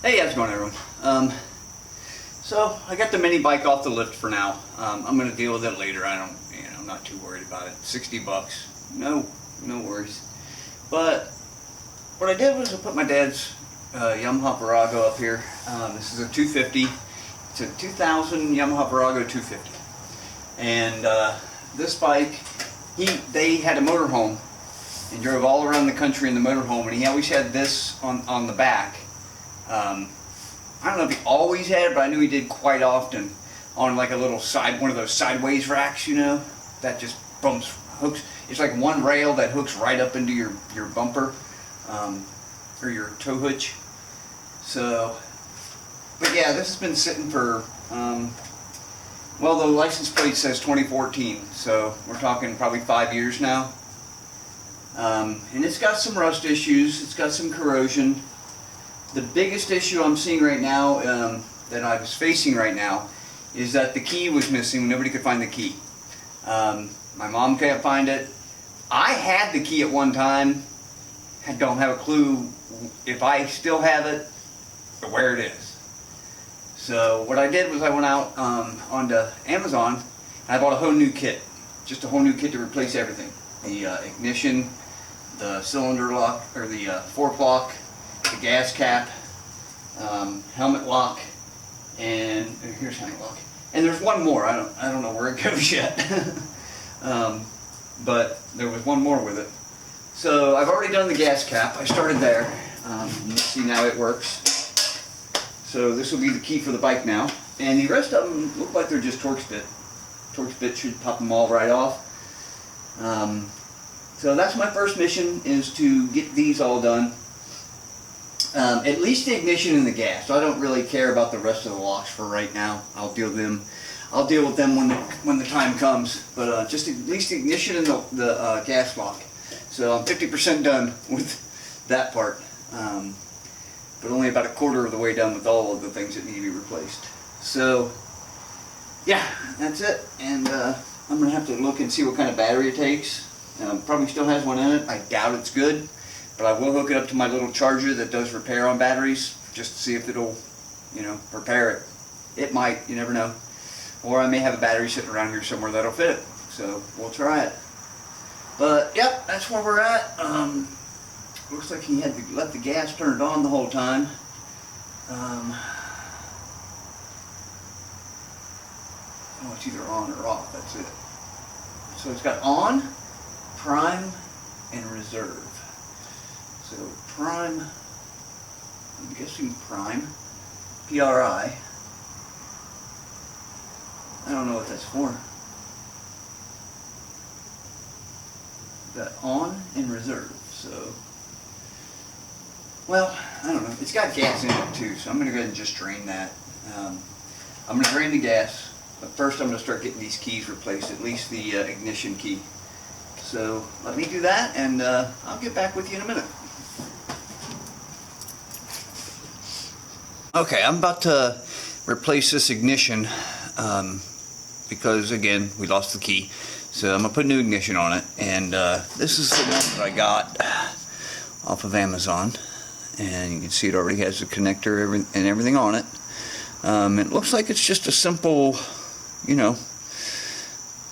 Hey, how's it going, everyone? So I got the mini bike off the lift for now. I'm gonna deal with it later. I'm not too worried about it. 60 bucks, no worries. But what I did was I put my dad's Yamaha Virago up here. This is a 250. It's a 2000 Yamaha Virago 250, and this bike, they had a motorhome and drove all around the country in the motorhome, and he always had this on the back. I don't know if he always had it, but I knew he did quite often on like a little one of those sideways racks, you know, that just hooks. It's like one rail that hooks right up into your bumper or your tow hitch. So, but yeah, this has been sitting for well, the license plate says 2014, so we're talking probably 5 years now. And it's got some rust issues. It's got some corrosion. The biggest issue I'm seeing right now, that I was facing right now, is that the key was missing. Nobody could find the key. My mom can't find it. I had the key at one time. I don't have a clue if I still have it or where it is. So what I did was I went out onto Amazon and I bought a whole new kit. Just a whole new kit to replace everything. The ignition, the cylinder lock, or the fork lock, the gas cap, helmet lock, and here's helmet lock. And there's one more. I don't know where it goes yet. But there was one more with it. So I've already done the gas cap. I started there. Let's see, now it works. So this will be the key for the bike now. And the rest of them look like they're just Torx bit. Torx bit should pop them all right off. So that's my first mission, is to get these all done. At least the ignition and the gas. So I don't really care about the rest of the locks for right now. I'll deal with them when the time comes. But just at least the ignition and the gas lock. So I'm 50% done with that part. But only about a quarter of the way done with all of the things that need to be replaced. So yeah, that's it. And I'm gonna have to look and see what kind of battery it takes. Probably still has one in it. I doubt it's good. But I will hook it up to my little charger that does repair on batteries, just to see if it'll, repair it. It might, you never know. Or I may have a battery sitting around here somewhere that'll fit it. So we'll try it. But yep, that's where we're at. Looks like he had left the gas turned on the whole time. Oh, it's either on or off. That's it. So it's got on, prime, and reserve. So prime, I'm guessing prime, PRI. I don't know what that's for. Got on and reserve. So, well, I don't know. It's got gas in it too, so I'm going to go ahead and just drain that. I'm going to drain the gas, but first I'm going to start getting these keys replaced, at least the ignition key. So let me do that, and I'll get back with you in a minute. Okay, I'm about to replace this ignition because, again, we lost the key. So I'm going to put new ignition on it. And this is the one that I got off of Amazon. And you can see it already has the connector and everything on it. It looks like it's just a simple,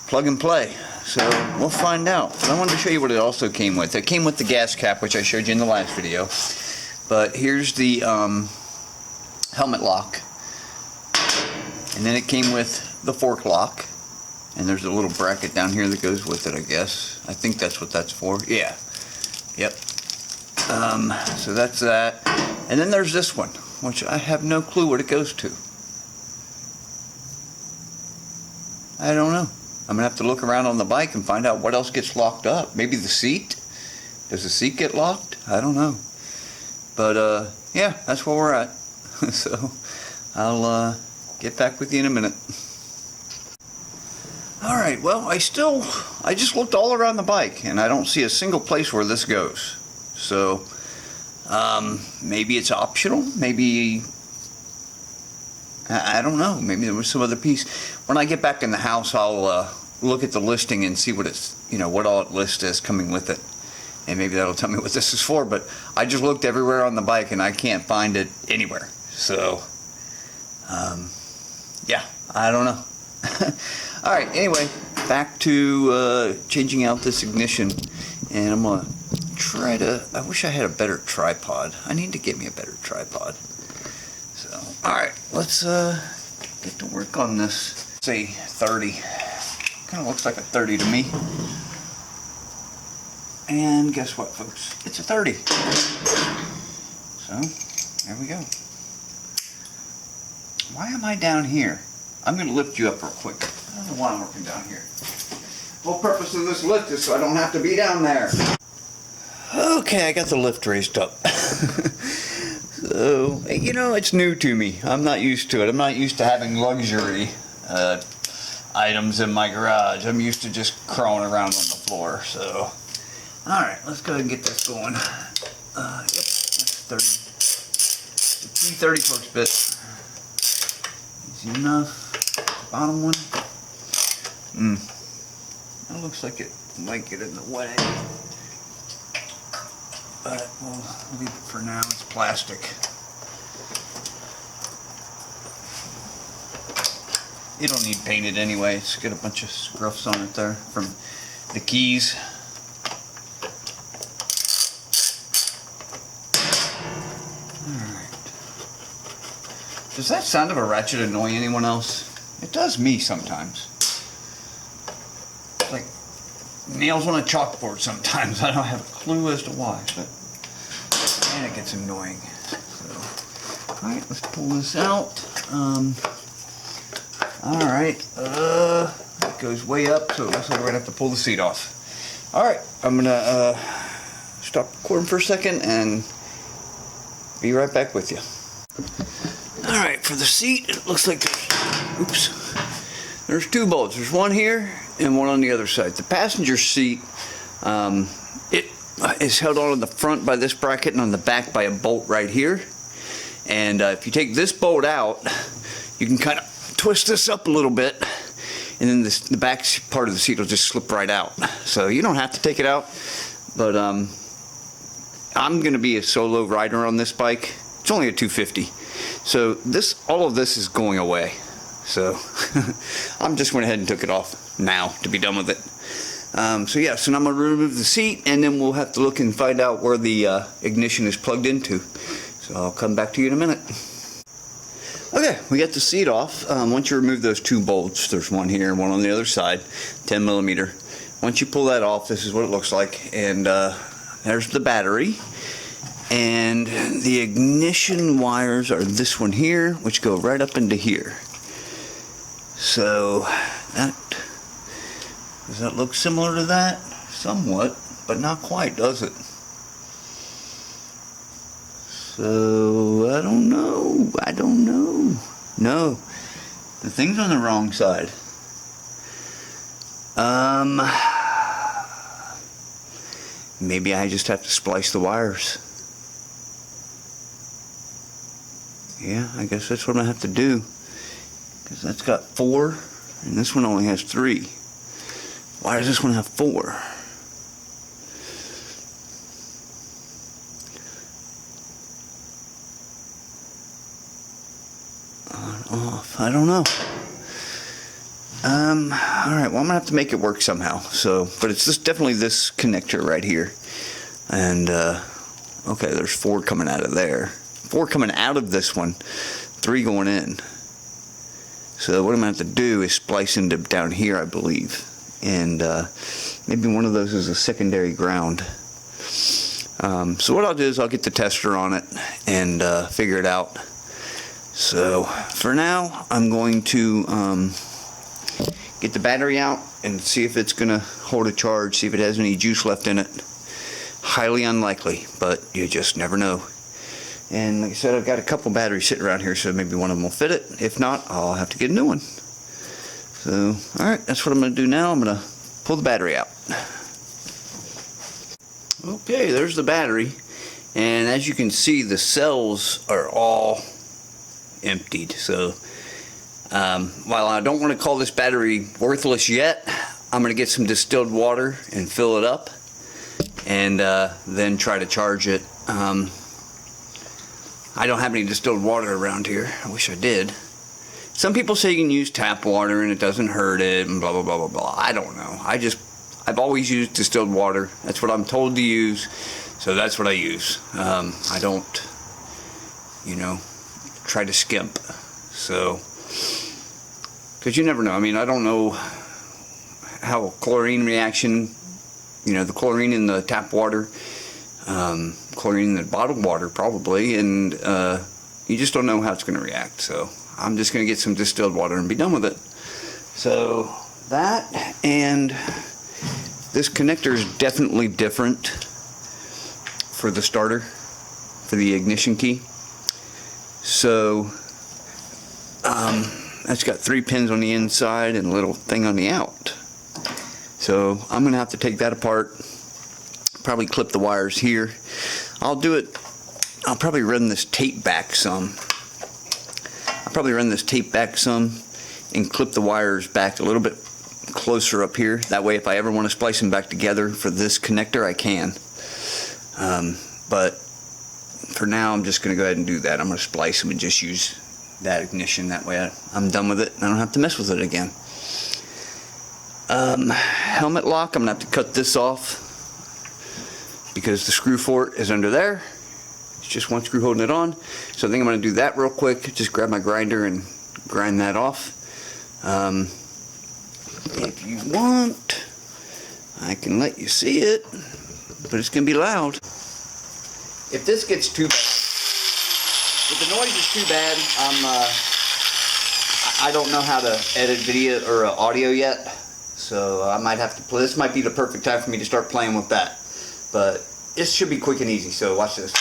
plug and play. So we'll find out. But I wanted to show you what it also came with. It came with the gas cap, which I showed you in the last video. But here's the helmet lock, and then it came with the fork lock, and there's a little bracket down here that goes with it, I guess. I think that's what that's for. Yeah. Yep. So that's that. And then there's this one, which I have no clue what it goes to. I don't know. I'm gonna have to look around on the bike and find out what else gets locked up. Maybe the seat? Does the seat get locked? I don't know. But yeah, that's where we're at. So I'll get back with you in a minute. Alright, well, I just looked all around the bike and I don't see a single place where this goes. So maybe it's optional, maybe I don't know, maybe there was some other piece. When I get back in the house, I'll look at the listing and see what it's, what all it lists as coming with it. And maybe that'll tell me what this is for, but I just looked everywhere on the bike and I can't find it anywhere. So, yeah, I don't know. Alright, anyway, back to changing out this ignition. And I'm going to try to, I wish I had a better tripod. I need to get me a better tripod. So, alright, let's get to work on this. Say 30. Kind of looks like a 30 to me. And guess what, folks? It's a 30. So, there we go. Why am I down here? I'm going to lift you up real quick. I don't know why I'm working down here. The whole purpose of this lift is so I don't have to be down there. Okay, I got the lift raised up. So, you know, it's new to me. I'm not used to it. I'm not used to having luxury items in my garage. I'm used to just crawling around on the floor. So, alright, let's go ahead and get this going. Yep, that's 30. The T30 first bit. Easy enough. Bottom one. That looks like it might get in the way. But we'll leave it for now. It's plastic. It don't need painted anyway. It's got a bunch of scruffs on it there from the keys. Alright. Does that sound of a ratchet annoy anyone else? It does me sometimes. It's like nails on a chalkboard sometimes. I don't have a clue as to why, but man, it gets annoying. So, alright, let's pull this out. Alright, it goes way up, so it looks like we're going to have to pull the seat off. Alright, I'm going to stop recording for a second and be right back with you. Alright, for the seat, it looks like there's two bolts. There's one here and one on the other side. The passenger seat, it is held on the front by this bracket and on the back by a bolt right here. And if you take this bolt out, you can kind of twist this up a little bit, and then the back part of the seat will just slip right out. So you don't have to take it out, but I'm going to be a solo rider on this bike. It's only a 250, so all of this is going away. So I'm just went ahead and took it off now to be done with it. So yeah, so now I'm going to remove the seat, and then we'll have to look and find out where the ignition is plugged into. So I'll come back to you in a minute. Okay, we got the seat off. Once you remove those two bolts, there's one here and one on the other side, 10 millimeter. Once you pull that off, this is what it looks like. And there's the battery. And the ignition wires are this one here, which go right up into here. So, does that look similar to that? Somewhat, but not quite, does it? So, I don't know. No, the thing's on the wrong side. Maybe I just have to splice the wires. Yeah, I guess that's what I'm gonna have to do. Because that's got 4, and this one only has 3. Why does this one have 4? Off. I don't know. Alright, well I'm gonna have to make it work somehow. So, but it's definitely this connector right here. And okay, there's 4 coming out of there. 4 coming out of this one, 3 going in. So what I'm gonna have to do is splice into down here, I believe. And maybe one of those is a secondary ground. So what I'll do is I'll get the tester on it and figure it out. So for now, I'm going to get the battery out and see if it's going to hold a charge, see if it has any juice left in it. Highly unlikely, but you just never know. And like I said, I've got a couple batteries sitting around here, so maybe one of them will fit it. If not, I'll have to get a new one. So, alright, that's what I'm going to do now. I'm going to pull the battery out. Okay, there's the battery. And as you can see, the cells are all emptied. So while I don't want to call this battery worthless yet, I'm going to get some distilled water and fill it up, and then try to charge it. I don't have any distilled water around here. I wish I did. Some people say you can use tap water and it doesn't hurt it and blah blah blah blah blah. I don't know. I've always used distilled water. That's what I'm told to use, so that's what I use. I don't, you know, try to skimp. So, because you never know. I mean, I don't know how a chlorine reaction, you know, the chlorine in the tap water, chlorine in the bottled water probably, and you just don't know how it's going to react. So I'm just going to get some distilled water and be done with it. So that, and this connector is definitely different for the starter, for the ignition key. So that's got 3 pins on the inside and a little thing on the out. So I'm going to have to take that apart, probably clip the wires here. I'll probably run this tape back some. And clip the wires back a little bit closer up here. That way if I ever want to splice them back together for this connector, I can. But for now I'm just going to go ahead and do that. I'm going to splice them and just use that ignition. That way I'm done with it and I don't have to mess with it again. Helmet lock, I'm going to have to cut this off because the screw for it is under there. It's just one screw holding it on. So I think I'm going to do that real quick. Just grab my grinder and grind that off. If you want, I can let you see it, but it's going to be loud. If this gets too bad, if the noise is too bad, I don't know how to edit video or audio yet, so I might have to play. This might be the perfect time for me to start playing with that, but this should be quick and easy. So watch this.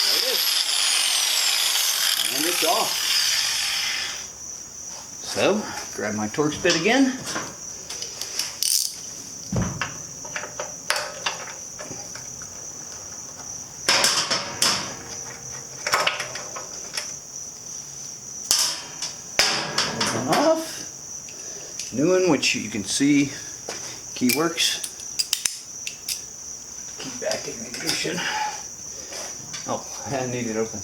There it is, and it's off. So grab my Torx bit again. Off. New one, which you can see, key works. Key back in ignition. Oh, I need it open.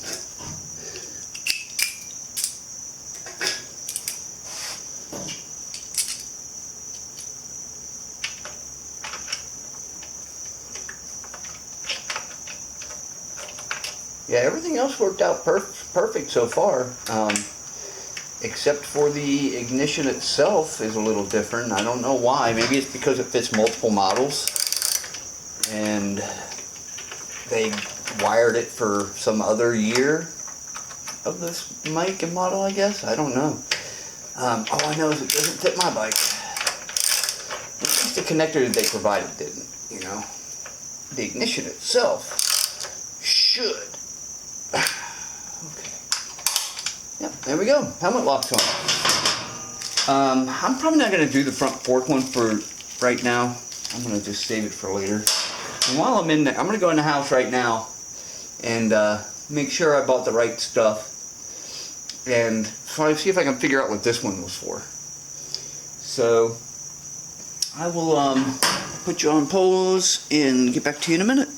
Yeah, everything else worked out perfect so far. Except for the ignition itself is a little different. I don't know why. Maybe it's because it fits multiple models and they wired it for some other year of this make and model, I guess. I don't know. All I know is it doesn't fit my bike. At least the connector that they provided didn't, you know. The ignition itself should. Yep, there we go. Helmet lock's on. I'm probably not going to do the front fork one for right now. I'm going to just save it for later. And while I'm in there, I'm going to go in the house right now and make sure I bought the right stuff. And try to see if I can figure out what this one was for. So I will put you on pause and get back to you in a minute.